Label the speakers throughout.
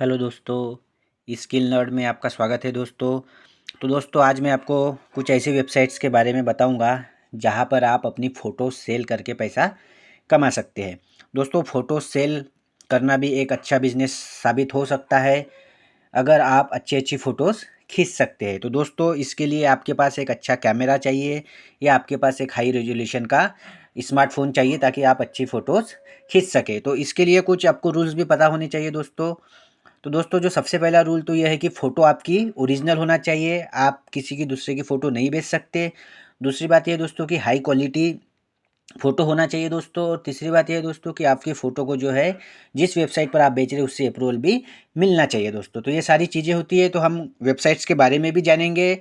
Speaker 1: Hello दोस्तों, skill nerd में आपका स्वागत है दोस्तों। तो दोस्तों आज मैं आपको कुछ ऐसी वेबसाइट्स के बारे में बताऊंगा जहां पर आप अपनी फ़ोटो सेल करके पैसा कमा सकते हैं। दोस्तों फ़ोटो सेल करना भी एक अच्छा बिजनेस साबित हो सकता है अगर आप अच्छी अच्छी फ़ोटोज़ खींच सकते हैं। तो दोस्तों इसके लिए आपके पास एक अच्छा कैमरा चाहिए या आपके पास एक हाई रेजोल्यूशन का स्मार्टफोन चाहिए ताकि आप अच्छी फ़ोटोज़ खींच सकें। तो इसके लिए कुछ आपको रूल्स भी पता होने चाहिए दोस्तों। तो दोस्तों जो सबसे पहला रूल तो यह है कि फ़ोटो आपकी ओरिजिनल होना चाहिए, आप किसी की दूसरे की फ़ोटो नहीं बेच सकते। दूसरी बात यह दोस्तों कि हाई क्वालिटी फ़ोटो होना चाहिए दोस्तों। और तीसरी बात यह है दोस्तों कि आपकी फ़ोटो को जो है जिस वेबसाइट पर आप बेच रहे हैं उससे अप्रूवल भी मिलना चाहिए दोस्तों। तो ये सारी चीज़ें होती है, तो हम वेबसाइट्स के बारे में भी जानेंगे।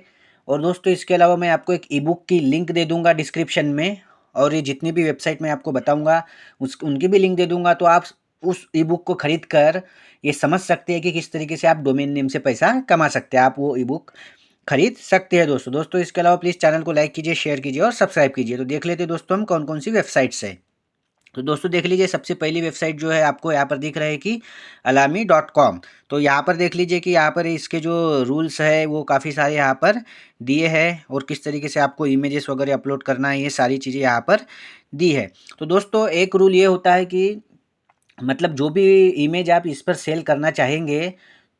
Speaker 1: और दोस्तों इसके अलावा मैं आपको एक ई बुक की लिंक दे दूँगा डिस्क्रिप्शन में, और ये जितनी भी वेबसाइट मैं आपको बताऊँगा उनकी भी लिंक दे दूँगा। तो आप उस ई बुक को खरीद कर ये समझ सकते हैं कि किस तरीके से आप डोमेन नेम से पैसा कमा सकते हैं। आप वो ई बुक खरीद सकते हैं दोस्तों। दोस्तों इसके अलावा प्लीज़ चैनल को लाइक कीजिए, शेयर कीजिए और सब्सक्राइब कीजिए। तो देख लेते हैं दोस्तों हम कौन कौन सी वेबसाइट्स है। तो दोस्तों देख लीजिए, सबसे पहली वेबसाइट जो है आपको यहाँ पर दिख रहा है कि alami.com। तो यहाँ पर देख लीजिए कि यहाँ पर इसके जो रूल्स है वो काफ़ी सारे यहाँ पर दिए हैं, और किस तरीके से आपको इमेजेस वगैरह अपलोड करना है ये सारी चीज़ें यहाँ पर दी है। तो दोस्तों एक रूल ये होता है कि मतलब जो भी इमेज आप इस पर सेल करना चाहेंगे,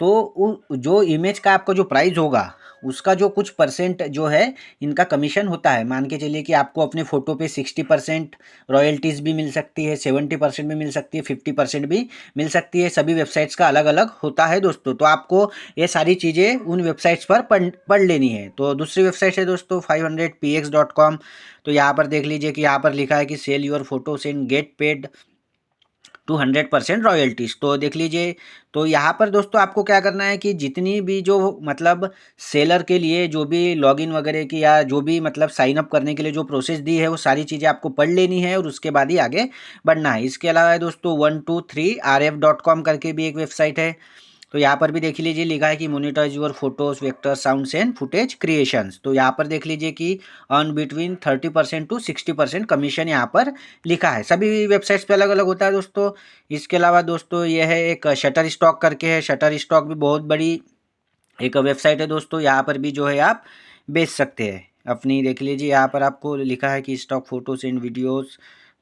Speaker 1: तो जो इमेज का आपका जो प्राइस होगा उसका जो कुछ परसेंट जो है इनका कमीशन होता है। मान के चलिए कि आपको अपने फ़ोटो पे 60% रॉयल्टीज़ भी मिल सकती है, 70% भी मिल सकती है, 50% भी मिल सकती है। सभी वेबसाइट्स का अलग अलग होता है दोस्तों। तो आपको ये सारी चीज़ें उन वेबसाइट्स पर पढ़ लेनी है। तो दूसरी वेबसाइट है दोस्तों 500px.com। तो यहाँ पर देख लीजिए कि यहाँ पर लिखा है कि sell your photos and get paid 200% royalties. तो देख लीजिए, तो यहाँ पर दोस्तों आपको क्या करना है कि जितनी भी जो मतलब सेलर के लिए जो भी लॉगिन वगैरह की या जो भी मतलब साइन अप करने के लिए जो प्रोसेस दी है वो सारी चीज़ें आपको पढ़ लेनी है और उसके बाद ही आगे बढ़ना है। इसके अलावा दोस्तों 123rf.com करके भी एक वेबसाइट है। तो यहाँ पर भी देख लीजिए लिखा है कि monetise your photos vector sounds and footage creations. तो यहाँ पर देख लीजिए कि अर्न बिटवीन 30% टू 60% कमीशन यहाँ पर लिखा है। सभी वेबसाइट्स पे अलग अलग होता है दोस्तों। इसके अलावा दोस्तों यह है एक शटर स्टॉक करके है। शटर स्टॉक भी बहुत बड़ी एक वेबसाइट है दोस्तों। यहाँ पर भी जो है आप बेच सकते हैं अपनी। देख लीजिए यहाँ पर आपको लिखा है कि स्टॉक फोटोज एंड वीडियोज़।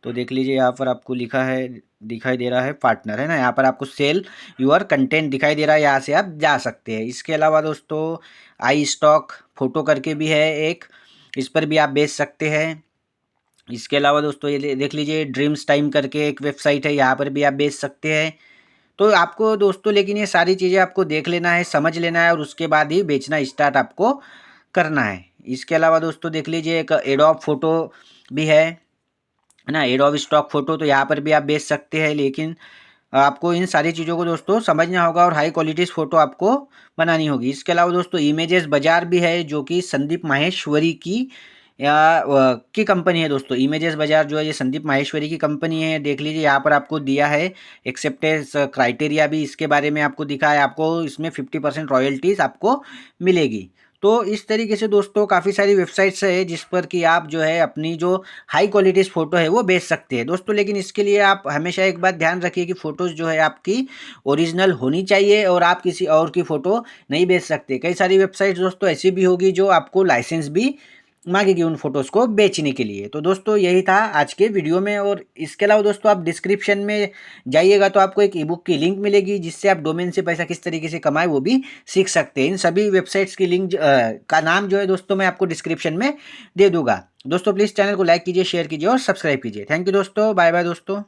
Speaker 1: तो देख लीजिए यहाँ पर आपको लिखा है, दिखाई दे रहा है पार्टनर है ना, यहाँ पर आपको सेल यूर कंटेंट दिखाई दे रहा है, यहाँ से आप जा सकते हैं। इसके अलावा दोस्तों आई स्टॉक फोटो करके भी है एक, इस पर भी आप बेच सकते हैं। इसके अलावा दोस्तों ये देख लीजिए ड्रीम्स टाइम करके एक वेबसाइट है, यहाँ पर भी आप बेच सकते हैं। तो आपको दोस्तों लेकिन ये सारी चीज़ें आपको देख लेना है, समझ लेना है और उसके बाद ही बेचना स्टार्ट आपको करना है। इसके अलावा दोस्तों देख लीजिए एक एडोब फोटो भी है ना, एडोब स्टॉक फोटो। तो यहाँ पर भी आप बेच सकते हैं, लेकिन आपको इन सारी चीज़ों को दोस्तों समझना होगा और हाई क्वालिटी फ़ोटो आपको बनानी होगी। इसके अलावा दोस्तों इमेजेस बाज़ार भी है जो कि संदीप माहेश्वरी की की कंपनी है दोस्तों। इमेजेस बाज़ार जो है ये संदीप माहेश्वरी की कंपनी है। देख लीजिए यहाँ पर आपको दिया है एक्सेप्टेंस क्राइटेरिया भी इसके बारे में आपको दिखा है। आपको इसमें 50% रॉयल्टीज़ आपको मिलेगी। तो इस तरीके से दोस्तों काफ़ी सारी वेबसाइट्स है जिस पर कि आप जो है अपनी जो हाई क्वालिटीज़ फ़ोटो है वो बेच सकते हैं दोस्तों। लेकिन इसके लिए आप हमेशा एक बात ध्यान रखिए कि फ़ोटोज़ जो है आपकी ओरिजिनल होनी चाहिए और आप किसी और की फ़ोटो नहीं बेच सकते। कई सारी वेबसाइट्स दोस्तों ऐसी भी होगी जो आपको लाइसेंस भी मांगेगी उन फ़ोटोज़ को बेचने के लिए। तो दोस्तों यही था आज के वीडियो में। और इसके अलावा दोस्तों आप डिस्क्रिप्शन में जाइएगा तो आपको एक ई बुक की लिंक मिलेगी जिससे आप डोमेन से पैसा किस तरीके से कमाए वो भी सीख सकते हैं। इन सभी वेबसाइट्स की लिंक का नाम जो है दोस्तों मैं आपको डिस्क्रिप्शन में दे दूंगा। दोस्तों प्लीज़ चैनल को लाइक कीजिए, शेयर कीजिए और सब्सक्राइब कीजिए। थैंक यू दोस्तों, बाय बाय दोस्तों।